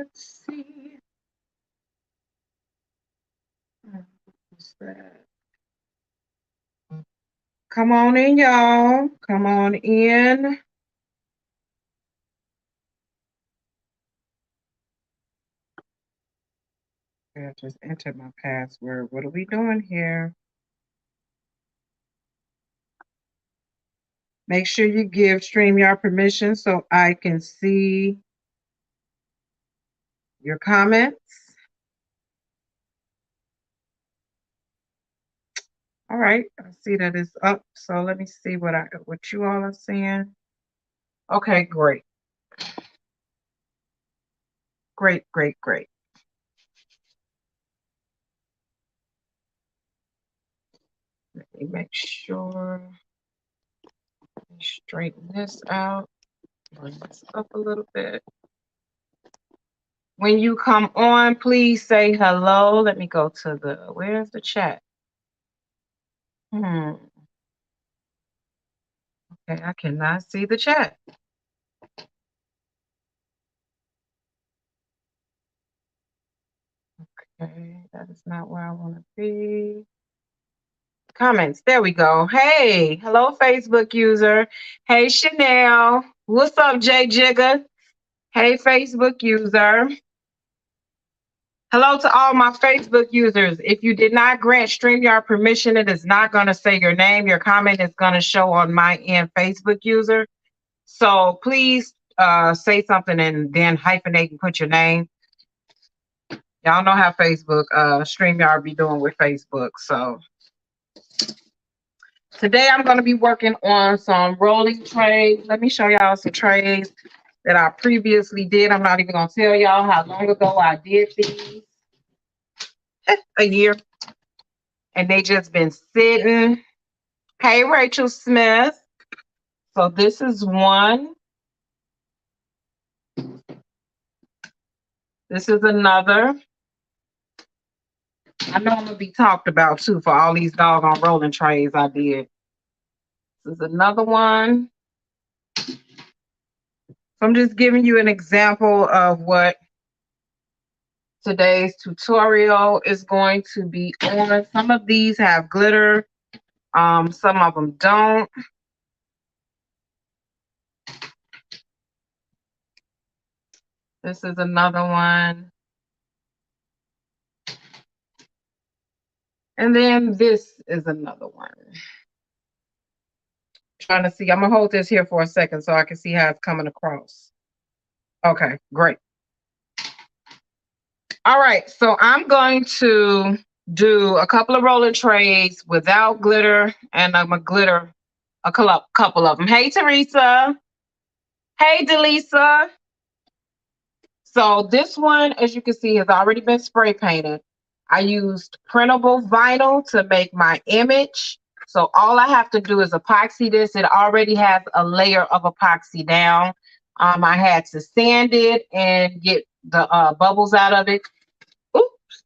Let's see. What's that? Come on in, y'all. Come on in. I just entered my password. What are we doing here? Make sure you give StreamYard permission so I can see your comments. All right, I see that it's up. So let me see what you all are seeing. Okay, great. Great, great, great. Let me make sure. Straighten this out. Bring this up a little bit. When you come on, please say hello. Let me go to where's the chat? Okay, I cannot see the chat. Okay, that is not where I want to be. Comments, there we go. Hey, hello, Facebook user. Hey, Chanel. What's up, Jay Jigga? Hey, Facebook user. Hello to all my Facebook users. If you did not grant StreamYard permission, it is not going to say your name. Your comment is going to show on my end, Facebook user. So please say something and then hyphenate and put your name. Y'all know how Facebook, StreamYard be doing with Facebook. So today I'm going to be working on some rolling trays. Let me show y'all some trays that I previously did. I'm not even going to tell y'all how long ago I did these. A year. And they just been sitting. Hey, Rachel Smith. So this is one. This is another. I know I'm going to be talked about too for all these doggone rolling trays I did. This is another one. So I'm just giving you an example of what today's tutorial is going to be on. Some of these have glitter. Some of them don't. This is another one. And then this is another one. Trying to see. I'm going to hold this here for a second so I can see how it's coming across. Okay, great. All right, so I'm going to do a couple of rolling trays without glitter, and I'm going to glitter a couple of them. Hey, Teresa. Hey, Delisa. So this one, as you can see, has already been spray painted. I used printable vinyl to make my image. So all I have to do is epoxy this. It already has a layer of epoxy down. I had to sand it and get the bubbles out of it. Oops.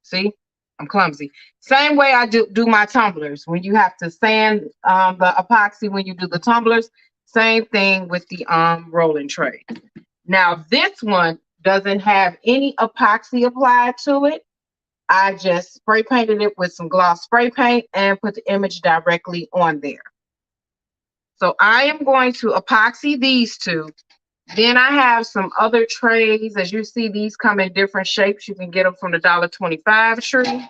See, I'm clumsy. Same way I do my tumblers. When you have to sand the epoxy when you do the tumblers, same thing with the rolling tray. Now this one doesn't have any epoxy applied to it. I just spray painted it with some gloss spray paint and put the image directly on there. So I am going to epoxy these two. Then I have some other trays. As you see, these come in different shapes. You can get them from the $1.25 tree.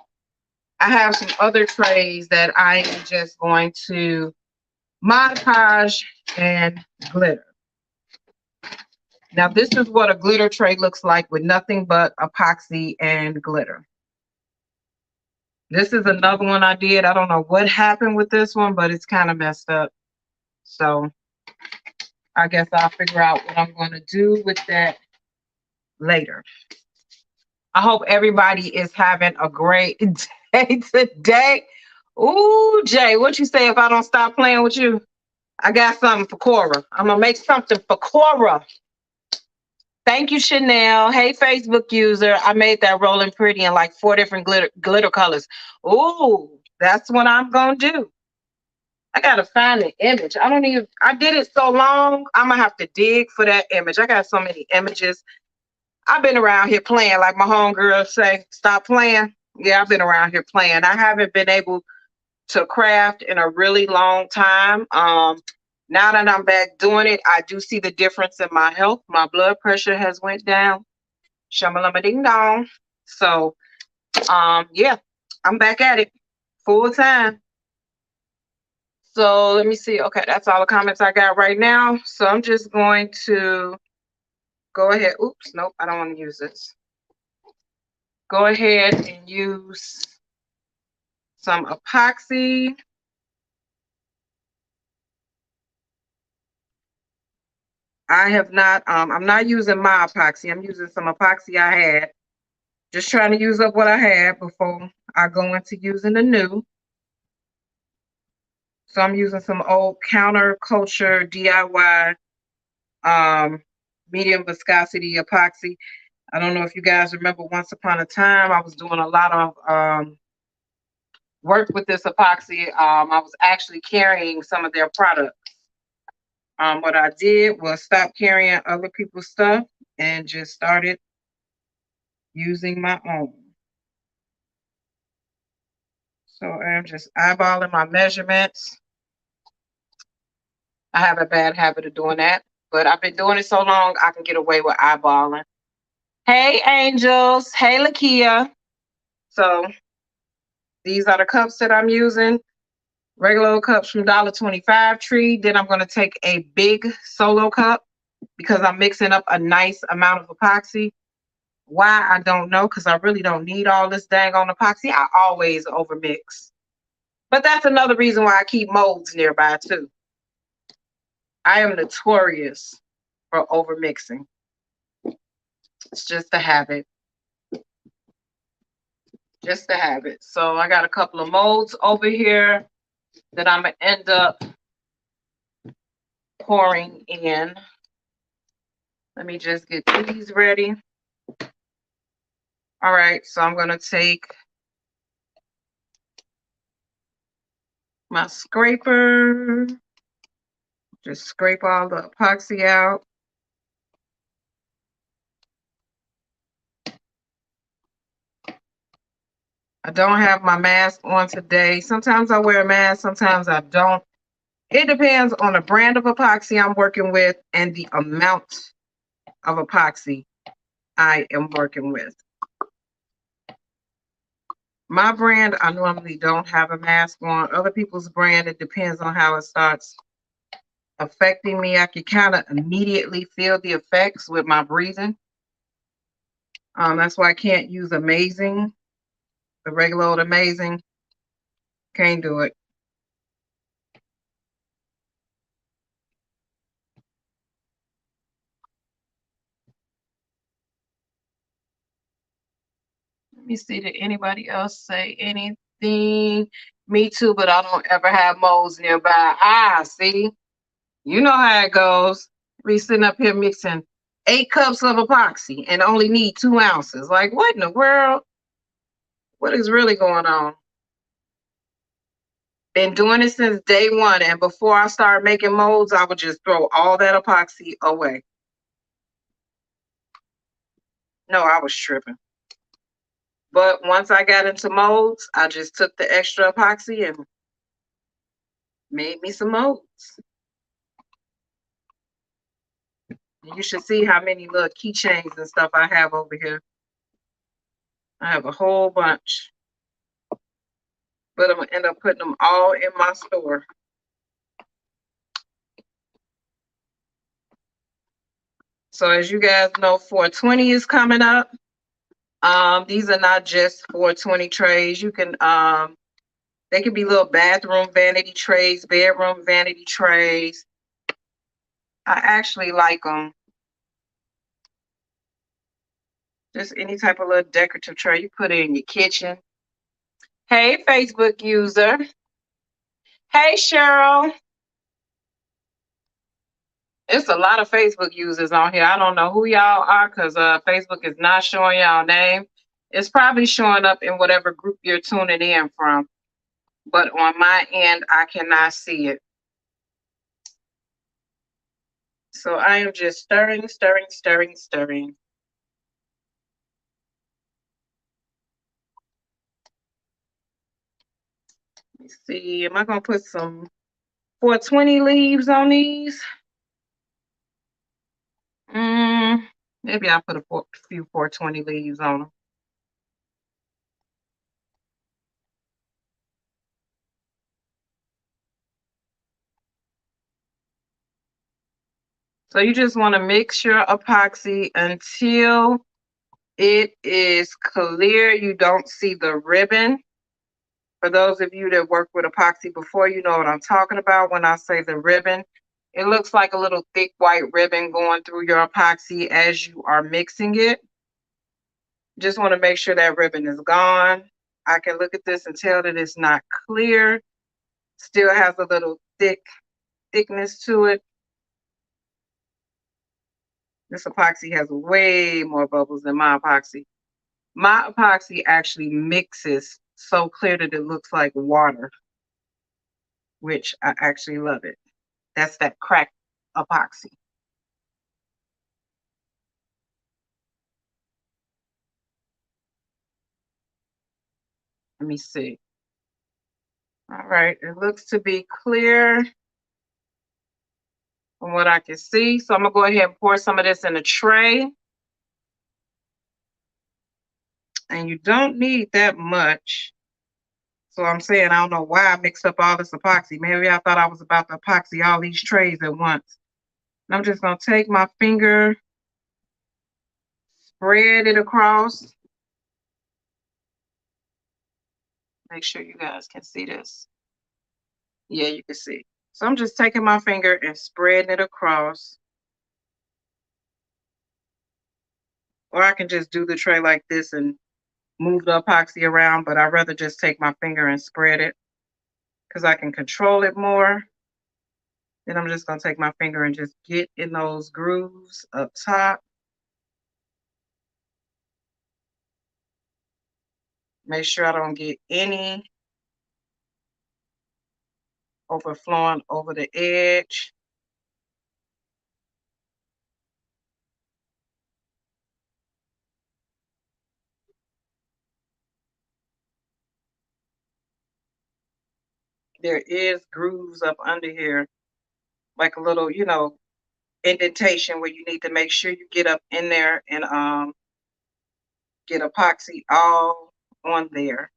I have some other trays that I am just going to Mod Podge and glitter. Now this is what a glitter tray looks like with nothing but epoxy and glitter. This is another one I did. I don't know what happened with this one, but it's kind of messed up. So I guess I'll figure out what I'm going to do with that later. I hope everybody is having a great day today. Ooh, Jay, what you say if I don't stop playing with you? I got something for Cora. I'm going to make something for Cora. Thank you, Chanel. Hey, Facebook user. I made that rolling pretty in like 4 different glitter colors. Ooh, that's what I'm going to do. I got to find the image. I did it so long, I'm going to have to dig for that image. I got so many images. I've been around here playing, like my homegirls say, stop playing. Yeah, I've been around here playing. I haven't been able to craft in a really long time. Now that I'm back doing it, I do see the difference in my health. My blood pressure has went down. Shamalama ding dong. So yeah, I'm back at it full time. So let me see. Okay, that's all the comments I got right now. So I'm just going to go ahead. Oops, nope, I don't want to use this. Go ahead and use some epoxy. I have not, I'm not using my epoxy. I'm using some epoxy I had. Just trying to use up what I had before I go into using the new. So I'm using some old counterculture DIY medium viscosity epoxy. I don't know if you guys remember once upon a time, I was doing a lot of work with this epoxy. I was actually carrying some of their products. What I did was stop carrying other people's stuff and just started using my own. So I'm just eyeballing my measurements. I have a bad habit of doing that, but I've been doing it so long I can get away with eyeballing. Hey, Angels. Hey, Lakia. So these are the cups that I'm using. Regular cups from $1.25 Tree. Then I'm going to take a big solo cup because I'm mixing up a nice amount of epoxy. Why, I don't know, because I really don't need all this dang on epoxy. I always overmix. But that's another reason why I keep molds nearby too. I am notorious for overmixing. It's just a habit. Just a habit. So I got a couple of molds over here that I'm going to end up pouring in. Let me just get these ready. All right, so I'm going to take my scraper, just scrape all the epoxy out. I don't have my mask on today. Sometimes I wear a mask, sometimes I don't. It depends on the brand of epoxy I'm working with and the amount of epoxy I am working with. My brand, I normally don't have a mask on. Other people's brand, it depends on how it starts affecting me. I can kind of immediately feel the effects with my breathing. That's why I can't use Amazing, the regular old Amazing. Can't do it. Let me see, did anybody else say anything? Me too, but I don't ever have molds nearby. Ah, see, you know how it goes. We sitting up here mixing 8 cups of epoxy and only need 2 ounces. Like, what in the world? What is really going on? Been doing it since day one, and before I started making molds, I would just throw all that epoxy away. No, I was tripping. But once I got into molds, I just took the extra epoxy and made me some molds. You should see how many little keychains and stuff I have over here. I have a whole bunch. But I'm going to end up putting them all in my store. So as you guys know, 420 is coming up. These are not just 420 trays. You can, they can be little bathroom vanity trays, bedroom vanity trays. I actually like them. Just any type of little decorative tray you put it in your kitchen. Hey, Facebook user. Hey, Cheryl. It's a lot of Facebook users on here. I don't know who y'all are because Facebook is not showing y'all name. It's probably showing up in whatever group you're tuning in from. But on my end, I cannot see it. So I am just stirring, stirring, stirring, stirring. Let me see. Am I gonna put some 420 leaves on these? Maybe I'll put a few 420 leaves on them. So you just want to mix your epoxy until it is clear. You don't see the ribbon. For those of you that worked with epoxy before, you know what I'm talking about when I say the ribbon. It looks like a little thick white ribbon going through your epoxy as you are mixing it. Just want to make sure that ribbon is gone. I can look at this and tell that it's not clear. Still has a little thickness to it. This epoxy has way more bubbles than my epoxy. My epoxy actually mixes so clear that it looks like water, which I actually love it. That's that cracked epoxy. Let me see. All right, it looks to be clear from what I can see. So I'm gonna go ahead and pour some of this in a tray. And you don't need that much. So I'm saying I don't know why I mixed up all this epoxy. Maybe I thought I was about to epoxy all these trays at once. And I'm just gonna take my finger, spread it across. Make sure you guys can see this. Yeah, you can see. So I'm just taking my finger and spreading it across. Or I can just do the tray like this and move the epoxy around, but I'd rather just take my finger and spread it because I can control it more. Then I'm just going to take my finger and just get in those grooves up top. Make sure I don't get any overflowing over the edge. There is grooves up under here, like a little, indentation where you need to make sure you get up in there and get epoxy all on there.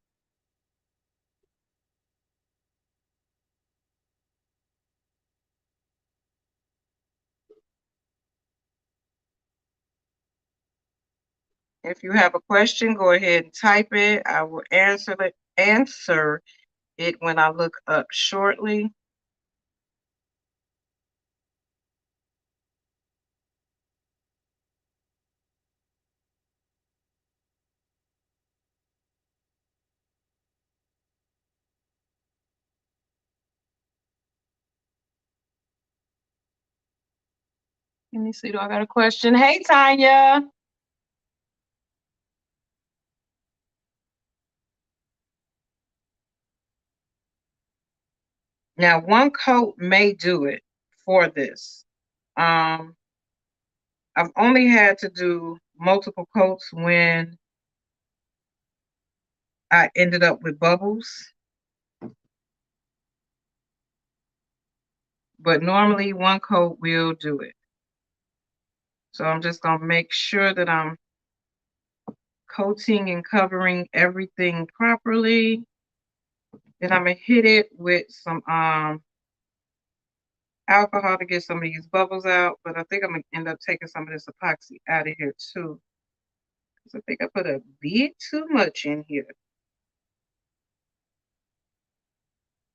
If you have a question, go ahead and type it. I will answer it when I look up shortly. Let me see. Do I got a question? Hey, Tanya. Now, one coat may do it for this. I've only had to do multiple coats when I ended up with bubbles. But normally one coat will do it. So I'm just going to make sure that I'm coating and covering everything properly. Then I'm going to hit it with some alcohol to get some of these bubbles out. But I think I'm going to end up taking some of this epoxy out of here too. Because I think I put a bit too much in here.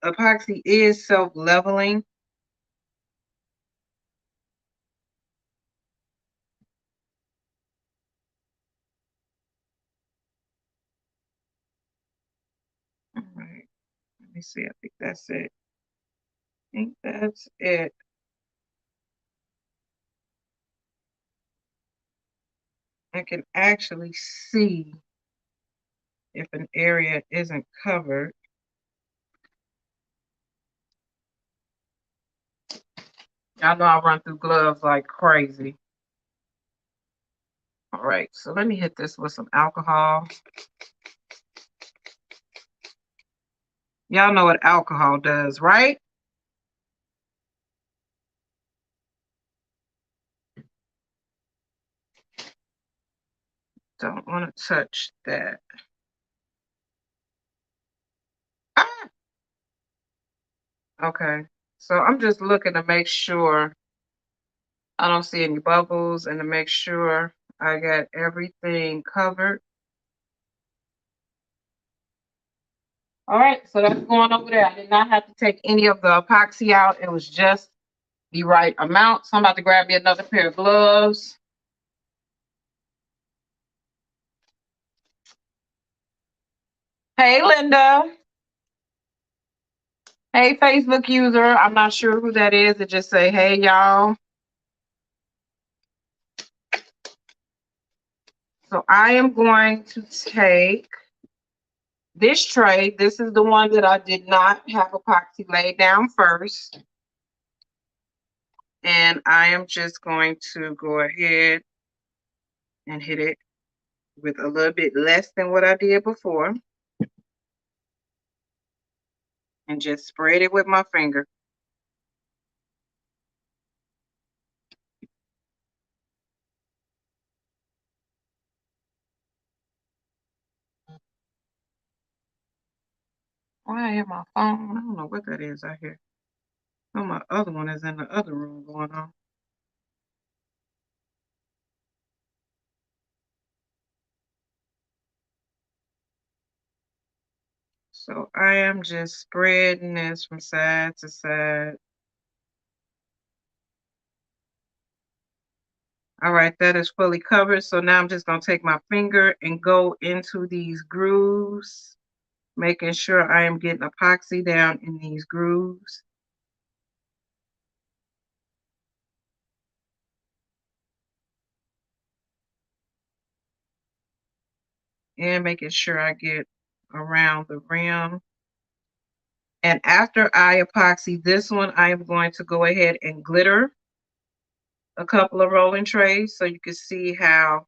Epoxy is self-leveling. All right. Let me see. I think that's it. I think that's it. I can actually see if an area isn't covered. Y'all know I run through gloves like crazy. All right, so let me hit this with some alcohol. Y'all know what alcohol does, right? Don't want to touch that. Ah! Okay. So I'm just looking to make sure I don't see any bubbles and to make sure I got everything covered. All right, so that's going over there. I did not have to take any of the epoxy out. It was just the right amount. So I'm about to grab me another pair of gloves. Hey, Linda. Hey, Facebook user. I'm not sure who that is. It just say, hey, y'all. So I am going to take this tray. This is the one that I did not have epoxy laid down first. And I am just going to go ahead and hit it with a little bit less than what I did before. And just spread it with my finger. Why I have my phone? I don't know what that is out here. Oh, my other one is in the other room going on. So I am just spreading this from side to side. All right, that is fully covered. So now I'm just going to take my finger and go into these grooves, making sure I am getting epoxy down in these grooves. And making sure I get around the rim. And after I epoxy this one, I am going to go ahead and glitter a couple of rolling trays so you can see how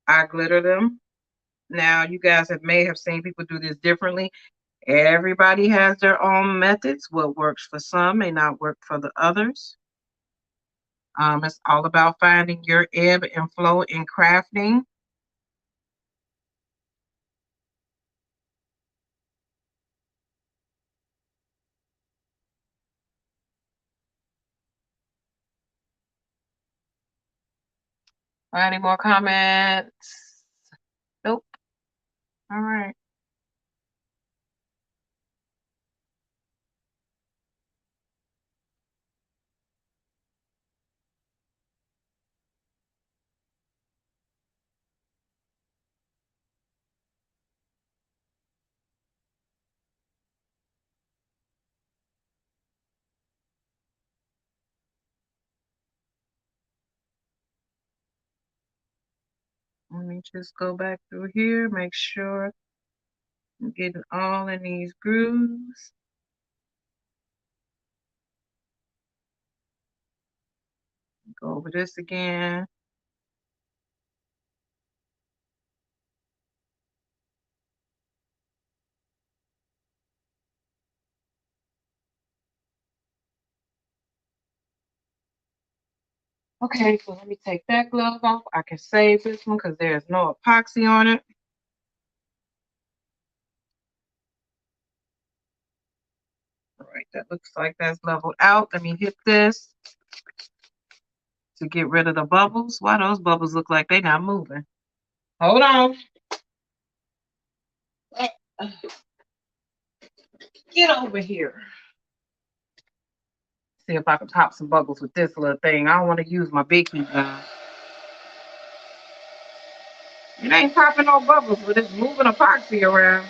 I glitter them. Now, you guys may have seen people do this differently. Everybody has their own methods. What works for some may not work for the others. It's all about finding your ebb and flow in crafting. Any more comments? Nope. All right. Let me just go back through here, make sure I'm getting all in these grooves. Go over this again. Okay, so let me take that glove off. I can save this one because there's no epoxy on it. All right, that looks like that's leveled out. Let me hit this to get rid of the bubbles. Why those bubbles look like they're not moving? Hold on. Get over here. See if I can pop some bubbles with this little thing. I don't want to use my big heat gun. It ain't popping no bubbles, but it's moving epoxy around.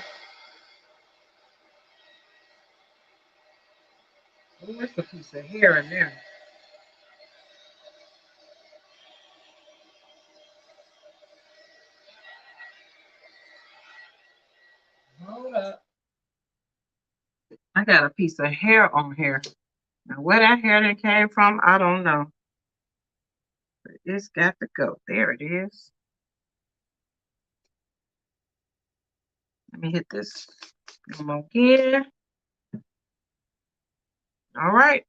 Oh, it's a piece of hair in there. Hold up. I got a piece of hair on here. Now, where that hair that came from, I don't know. But it's got to go. There it is. Let me hit this Come on here. All right.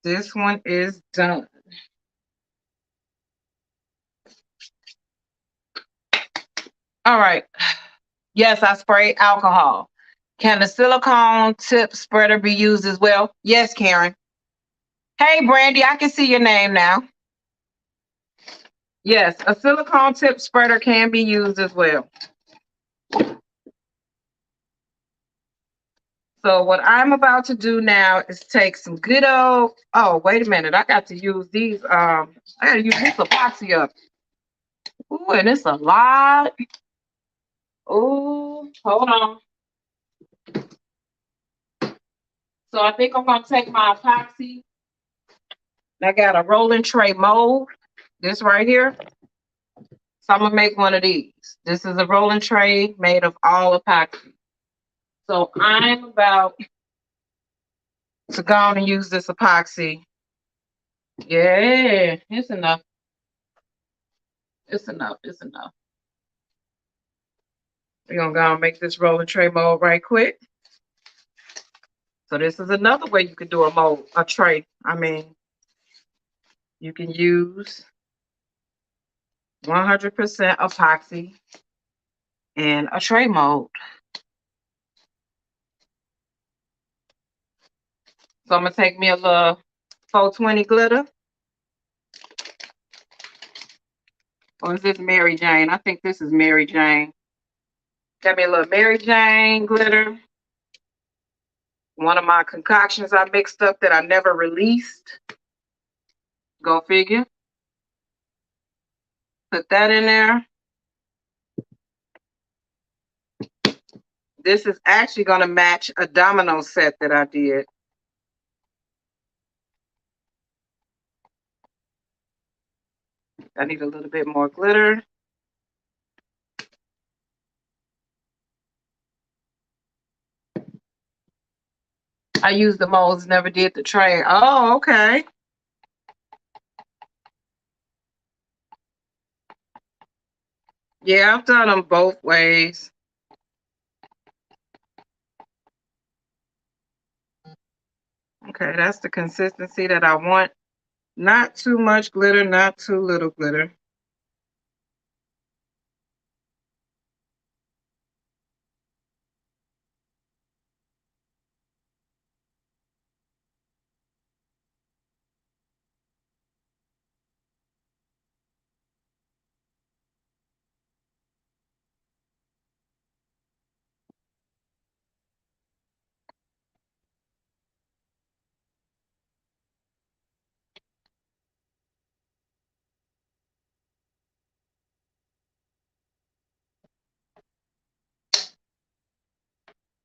This one is done. All right. Yes, I sprayed alcohol. Can the silicone tip spreader be used as well? Yes, Karen. Hey, Brandy, I can see your name now. Yes, a silicone tip spreader can be used as well. So what I'm about to do now is take some good old, oh, wait a minute. I got to use these, I got to use this epoxy up. Ooh, and it's a lot. Ooh, hold on. So I think I'm going to take my epoxy. I got a rolling tray mold, this right here. So I'm going to make one of these. This is a rolling tray made of all epoxy. So I'm about to go on and use this epoxy. Yeah, it's enough. It's enough. It's enough. We're going to go and make this rolling tray mold right quick. So this is another way you could do a mold, a tray. I mean, you can use 100% epoxy and a tray mold. So I'm going to take me a little 420 glitter. Or is this Mary Jane? I think this is Mary Jane. Got me a little Mary Jane glitter. One of my concoctions I mixed up that I never released. Go figure. Put that in there. This is actually going to match a domino set that I did. I need a little bit more glitter. I used the molds, never did the tray. Oh, okay. Yeah, I've done them both ways. Okay, that's the consistency that I want. Not too much glitter, not too little glitter.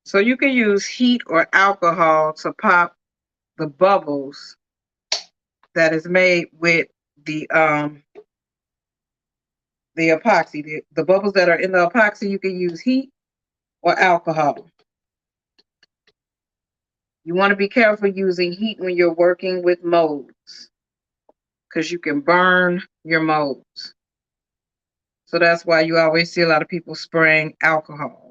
So you can use heat or alcohol to pop the bubbles that is made with the epoxy. The bubbles that are in the epoxy, you can use heat or alcohol. You want to be careful using heat when you're working with molds because you can burn your molds. So that's why you always see a lot of people spraying alcohol.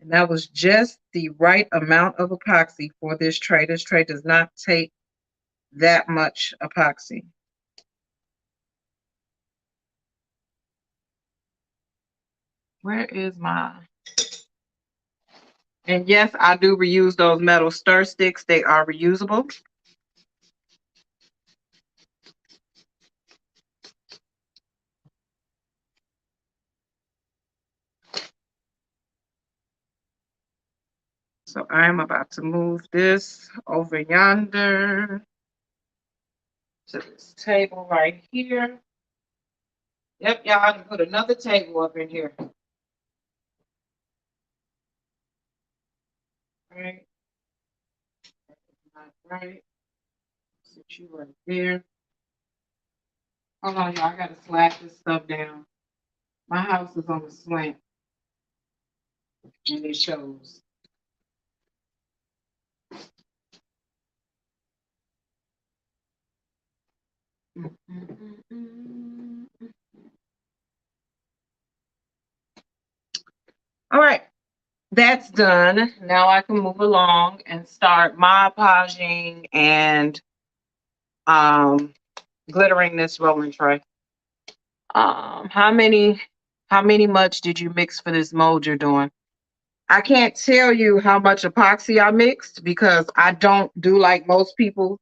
And that was just the right amount of epoxy for this tray. This tray does not take that much epoxy. Where is my... And yes, I do reuse those metal stir sticks. They are reusable. So I'm about to move this over yonder to this table right here. Yep, y'all, I can put another table up in here. Right. Right. Sit you right there. Hold on, y'all. I gotta slash this stuff down. My house is on the slant, and it shows. All right, that's done. Now I can move along and start Mod Podging and um, glittering this rolling tray. How many much did you mix for this mold you're doing? I can't tell you how much epoxy I mixed because I don't do like most people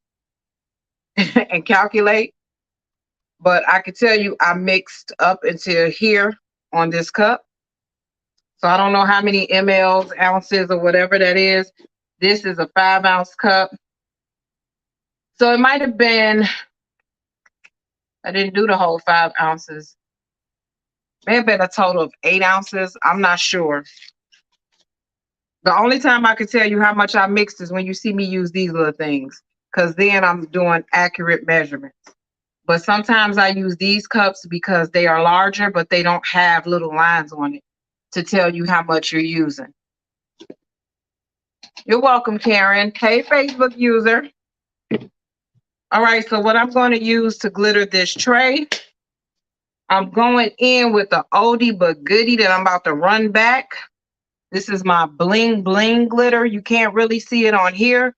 and calculate, but I can tell you I mixed up until here on this cup. So I don't know how many mLs, ounces, or whatever that is. This is a 5-ounce cup. So it might have been, I didn't do the whole 5 ounces. May have been a total of 8 ounces. I'm not sure. The only time I could tell you how much I mixed is when you see me use these little things, because then I'm doing accurate measurements. But sometimes I use these cups because they are larger, but they don't have little lines on it to tell you how much you're using. You're welcome, Karen. Hey, Facebook user. All right, so what I'm going to use to glitter this tray, I'm going in with the oldie but goodie that I'm about to run back. This is my bling bling glitter. You can't really see it on here,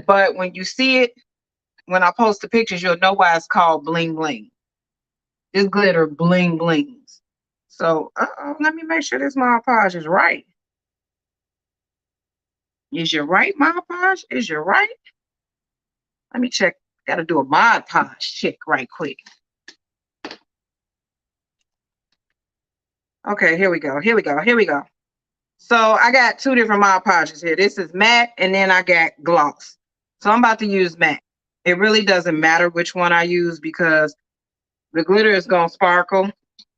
but when you see it, when I post the pictures, you'll know why it's called bling bling. This glitter bling blings. So, let me make sure this Mod Podge is right. Is you right, Mod Podge? Is you right? Let me check. Got to do a Mod Podge check right quick. Okay, here we go. Here we go. Here we go. So I got two different Mod Podges here. This is matte, and then I got gloss. So I'm about to use matte. It really doesn't matter which one I use because the glitter is going to sparkle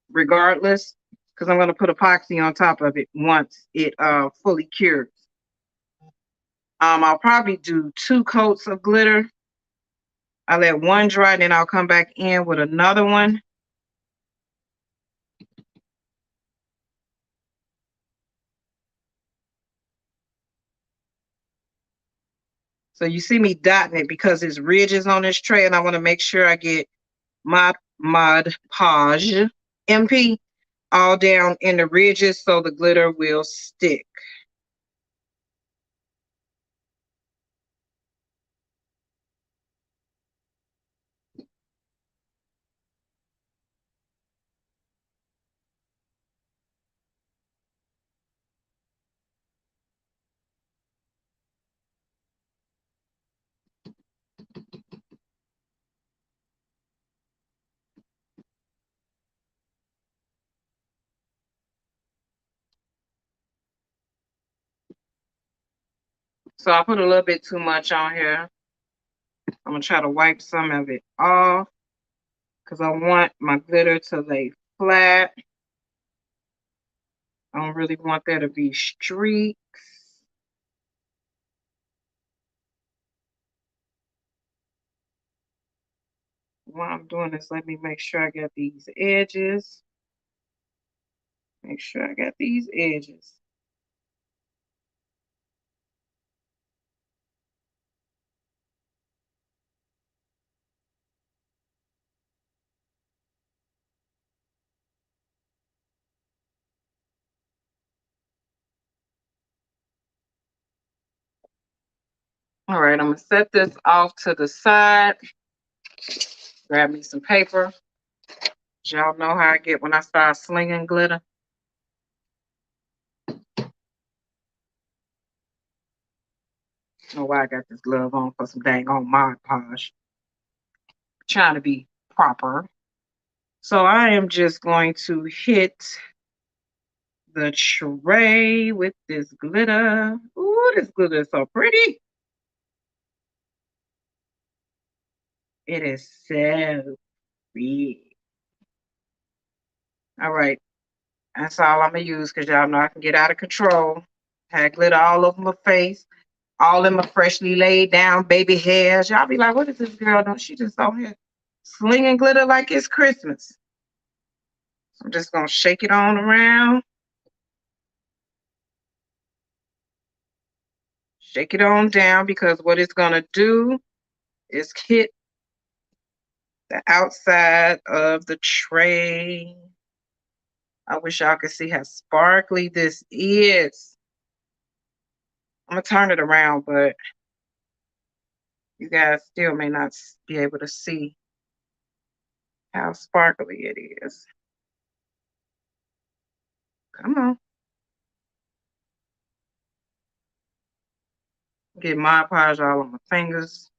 regardless, because I'm going to put epoxy on top of it once it fully cures. I'll probably do 2 coats of glitter. I'll let one dry, then I'll come back in with another one. So you see me dotting it because there's ridges on this tray, and I want to make sure I get Mod Podge MP all down in the ridges so the glitter will stick. So I put a little bit too much on here. I'm going to try to wipe some of it off because I want my glitter to lay flat. I don't really want there to be streaks. What I'm doing is let me make sure I got these edges. Make sure I got these edges. All right, I'm going to set this off to the side. Grab me some paper. Y'all know how I get when I start slinging glitter. I don't know why I got this glove on for some dang on Mod Podge. Trying to be proper. So I am just going to hit the tray with this glitter. Ooh, this glitter is so pretty. It is so pretty. All right. That's all I'm going to use because y'all know I can get out of control. Had glitter all over my face, all in my freshly laid down baby hairs. Y'all be like, what is this girl doing? She just on here slinging glitter like it's Christmas. So I'm just going to shake it on around. Shake it on down because what it's going to do is hit the outside of the tray. I wish y'all could see how sparkly this is. I'm gonna turn it around, but you guys still may not be able to see how sparkly it is. Come on. Get Mod Podge all on my fingers.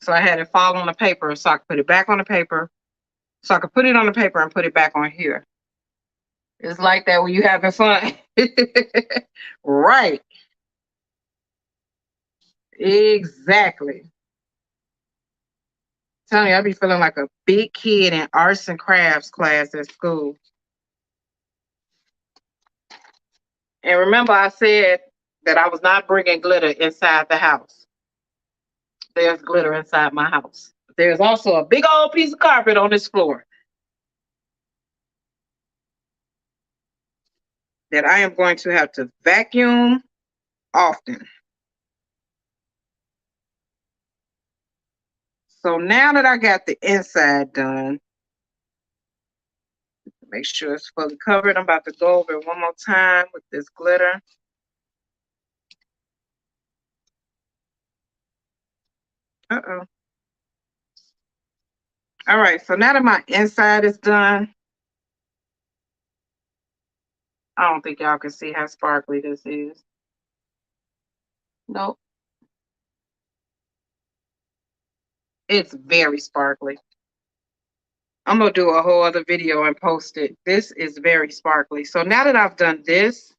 So I had it fall on the paper so I could put it back on the paper. So I could put it on the paper and put it back on here. It's like that when you having fun. Right. Exactly. Telling you, I be feeling like a big kid in arts and crafts class at school. And remember, I said that I was not bringing glitter inside the house. There's glitter inside my house. There's also a big old piece of carpet on this floor that I am going to have to vacuum often. So now that I got the inside done, make sure it's fully covered. I'm about to go over it one more time with this glitter. Uh-oh. All right, so now that my inside is done, I don't think y'all can see how sparkly this is. Nope. It's very sparkly. I'm going to do a whole other video and post it. This is very sparkly. So now that I've done this,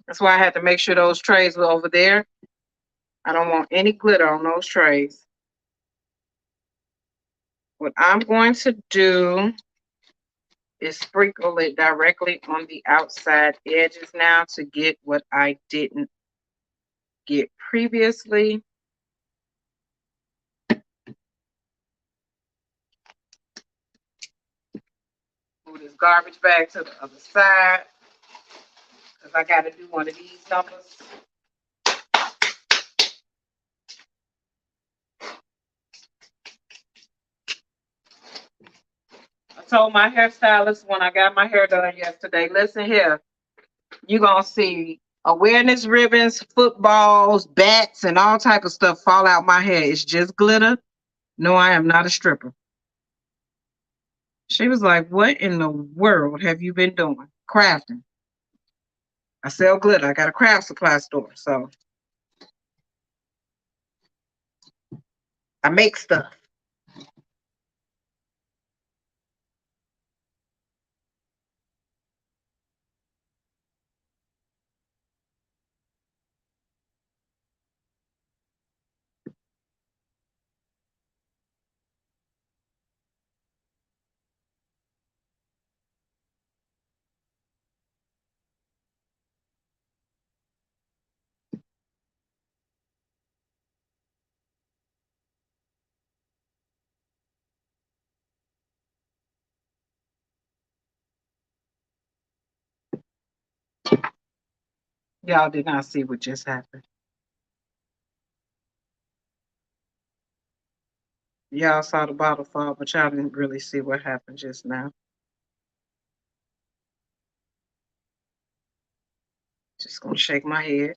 that's why I had to make sure those trays were over there. I don't want any glitter on those trays. What I'm going to do is sprinkle it directly on the outside edges now to get what I didn't get previously. Move this garbage bag to the other side because I got to do one of these numbers. I told my hairstylist when I got my hair done yesterday, listen here, you're going to see awareness ribbons, footballs, bats, and all type of stuff fall out my hair. It's just glitter. No, I am not a stripper. She was like, what in the world have you been doing? Crafting. I sell glitter. I got a craft supply store. So I make stuff. Y'all did not see what just happened. Y'all saw the bottle fall, but y'all didn't really see what happened just now. Just gonna shake my head.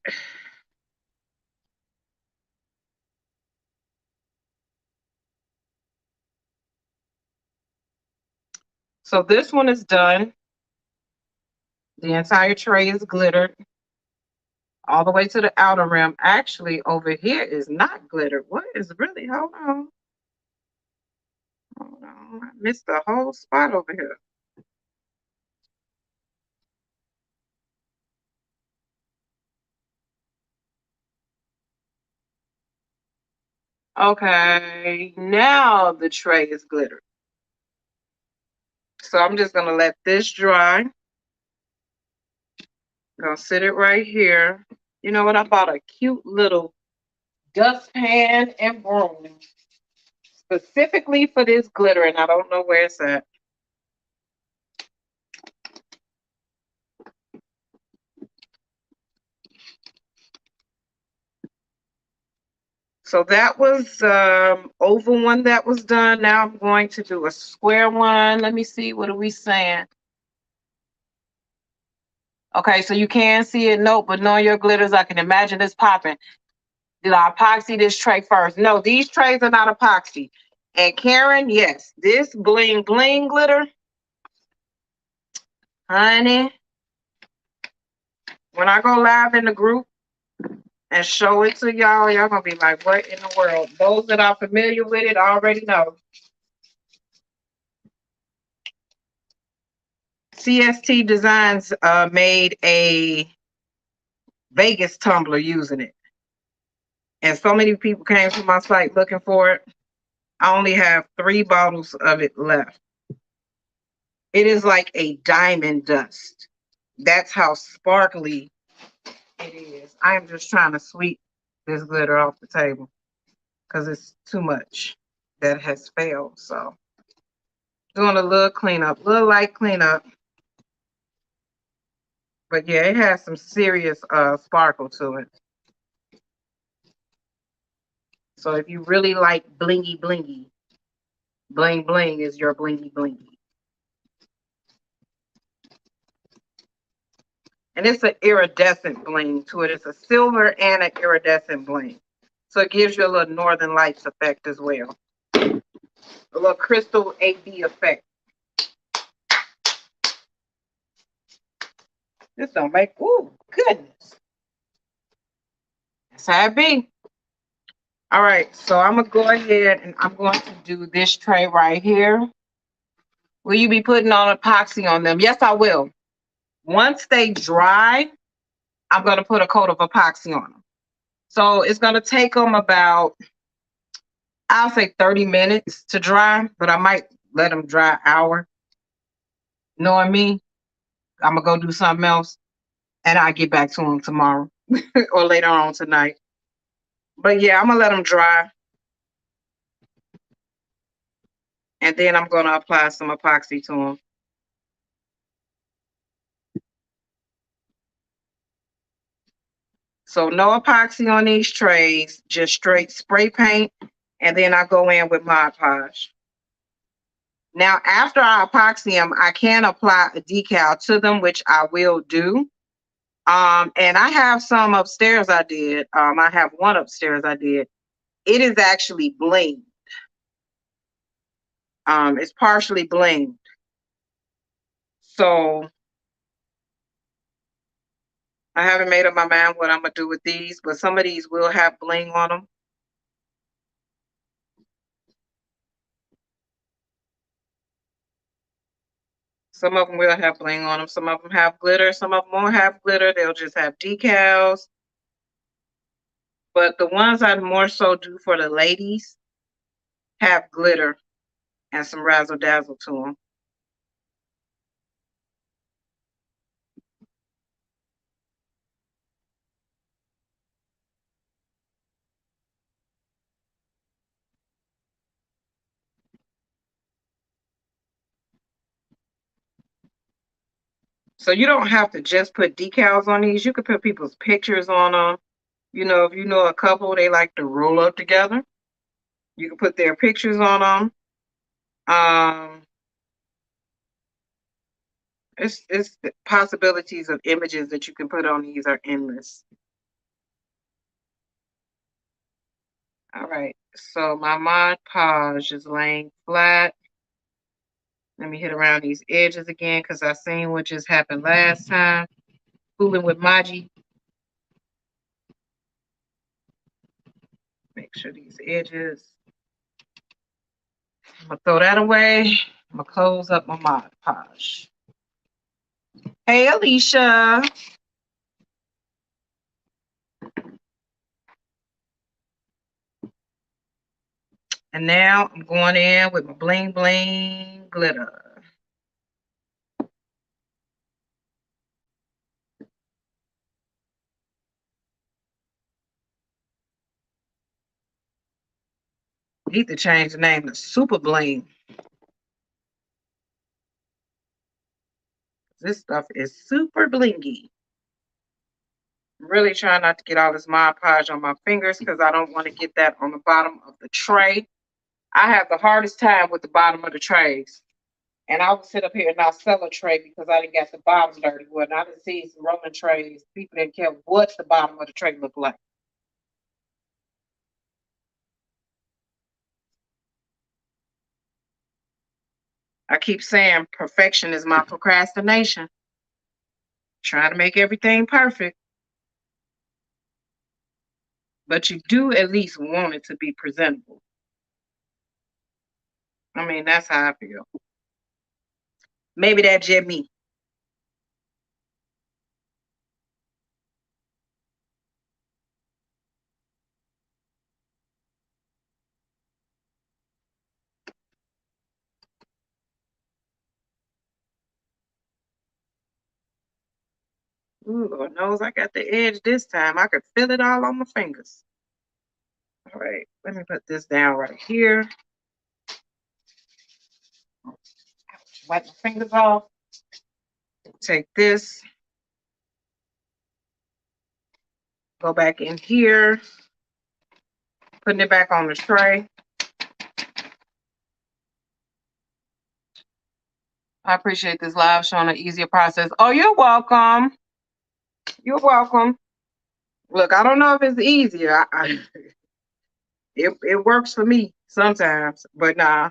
So this one is done. The entire tray is glittered all the way to the outer rim. Actually, over here is not glittered. What is really? Hold on. Hold on. I missed the whole spot over here. Okay, now the tray is glittered. So I'm just gonna let this dry. I'm gonna sit it right here. You know what? I bought a cute little dustpan and broom specifically for this glitter, and I don't know where it's at. So that was oval one that was done. Now I'm going to do a square one. Let me see. What are we saying? Okay, so you can see it. Nope, but knowing your glitters, I can imagine this popping. Did I epoxy this tray first? No, these trays are not epoxy. And Karen, yes, this bling bling glitter, honey, when I go live in the group and show it to y'all, y'all gonna be like, what in the world? Those that are familiar with it already know. CST Designs made a Vegas tumbler using it. And so many people came to my site looking for it. I only have 3 bottles of it left. It is like a diamond dust. That's how sparkly it is. I am just trying to sweep this glitter off the table because it's too much that has failed. So doing a little cleanup, little light cleanup. But yeah, it has some serious sparkle to it. So if you really like blingy blingy, bling bling is your blingy blingy. And it's an iridescent bling to it. It's a silver and an iridescent bling. So it gives you a little Northern Lights effect as well. A little crystal AB effect. This don't make, ooh, goodness. That's how it be. All right, so I'm gonna go ahead and I'm going to do this tray right here. Will you be putting on epoxy on them? Yes, I will. Once they dry, I'm gonna put a coat of epoxy on them. So it's gonna take them about, I'll say 30 minutes to dry, but I might let them dry an hour. Knowing me, I'm gonna go do something else and I'll get back to them tomorrow or later on tonight. But yeah, I'm gonna let them dry. And then I'm gonna apply some epoxy to them. So no epoxy on these trays, just straight spray paint. And then I go in with Mod Podge. Now, after I epoxy them, I can apply a decal to them, which I will do. And I have some upstairs I did. I have one upstairs I did. It is actually blinged. It's partially blinged. So I haven't made up my mind what I'm gonna do with these, but some of these will have bling on them. Some of them will have bling on them. Some of them have glitter. Some of them won't have glitter. They'll just have decals. But the ones I more so do for the ladies have glitter and some razzle dazzle to them. So you don't have to just put decals on these. You could put people's pictures on them. You know, if you know a couple, they like to roll up together. You can put their pictures on them. It's the possibilities of images that you can put on these are endless. All right, so my Mod Podge is laying flat. Let me hit around these edges again because I seen what just happened last time. Fooling with Maji. Make sure these edges. I'm gonna throw that away. I'm gonna close up my Mod Podge. Hey, Alicia. And now I'm going in with my bling bling glitter. Need to change the name to Super Bling. This stuff is super blingy. really trying not to get all this Mod Podge on my fingers because I don't want to get that on the bottom of the tray. I have the hardest time with the bottom of the trays. And I would sit up here and not sell a tray because I didn't get the bottom dirty. Well, I didn't see some rolling trays. People didn't care what the bottom of the tray looked like. I keep saying perfection is my procrastination. Trying to make everything perfect. But you do at least want it to be presentable. I mean, that's how I feel. Maybe that's just me. Ooh, Lord knows I got the edge this time. I could feel it all on my fingers. All right, let me put this down right here. Wipe my fingers off. Take this. Go back in here. Putting it back on the tray. I appreciate this live showing an easier process. Oh, you're welcome. You're welcome. Look, I don't know if it's easier. It works for me sometimes, but nah.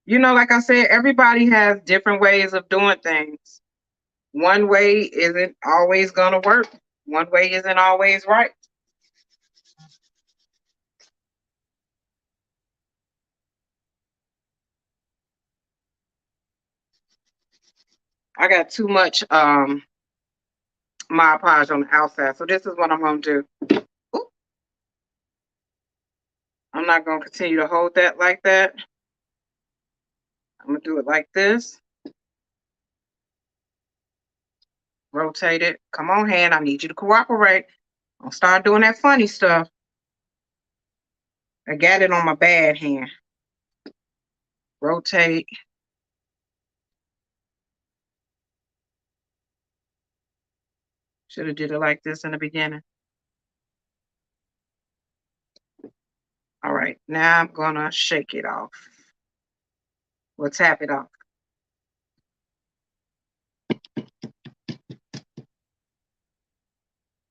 You know, like I said, everybody has different ways of doing things. One way isn't always gonna work. One way isn't always right. I got too much Mod Podge on the outside, so this is what I'm gonna do. Ooh. I'm not gonna continue to hold that like that. I'm gonna do it like this. Rotate it. Come on, hand. I need you to cooperate. Don't start doing that funny stuff. I got it on my bad hand. Rotate. Should have did it like this in the beginning. All right, now I'm gonna shake it off. We'll tap it off.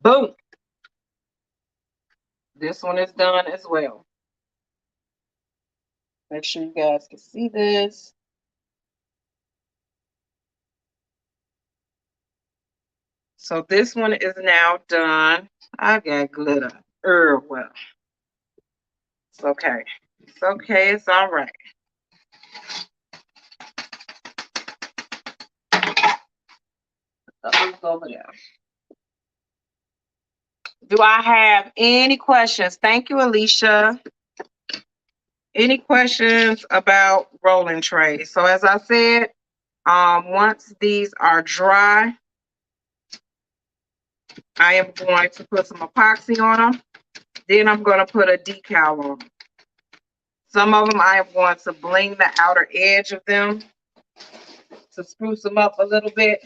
Boom. This one is done as well. Make sure you guys can see this. So this one is now done. I got glitter. Well, it's okay. It's okay. It's all right. Over there. Do I have any questions? Thank you, Alicia. Any questions about rolling trays? So as I said, once these are dry, I am going to put some epoxy on them. Then I'm going to put a decal on them. Some of them I am going to bling the outer edge of them to spruce them up a little bit.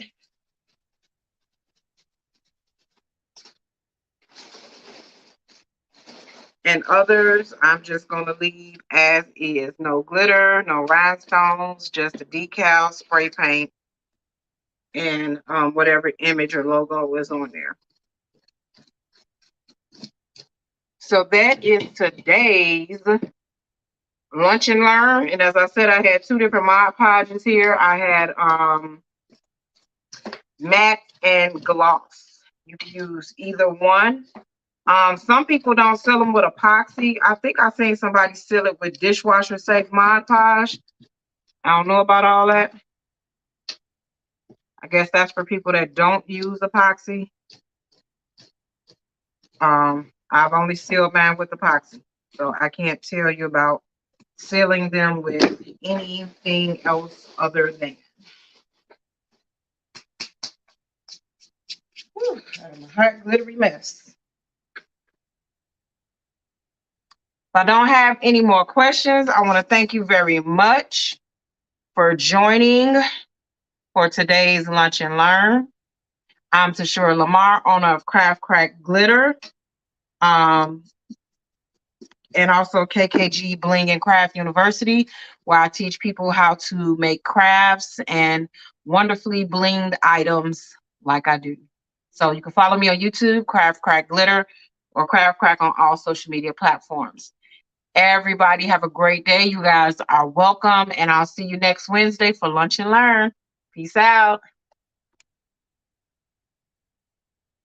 And others, I'm just going to leave as is. No glitter, no rhinestones, just a decal, spray paint, and whatever image or logo is on there. So that is today's lunch and learn. And as I said, I had two different Mod Podges here. I had matte and gloss. You can use either one. Some people don't sell them with epoxy. I think I seen somebody sell it with dishwasher safe Mod Podge. I don't know about all that. I guess that's for people that don't use epoxy. I've only sealed mine with epoxy, so I can't tell you about sealing them with anything else other than. Whew, I'm a hot, glittery mess. If I don't have any more questions, I want to thank you very much for joining for today's Lunch and Learn. I'm Tashura Lamar, owner of Craft Crack Glitter, um, and also KKG Bling and Craft University, where I teach people how to make crafts and wonderfully blinged items like I do. So you can follow me on YouTube, Craft Crack Glitter, or Craft Crack on all social media platforms. Everybody have a great day. You guys are welcome, and I'll see you next Wednesday for Lunch and Learn. Peace out.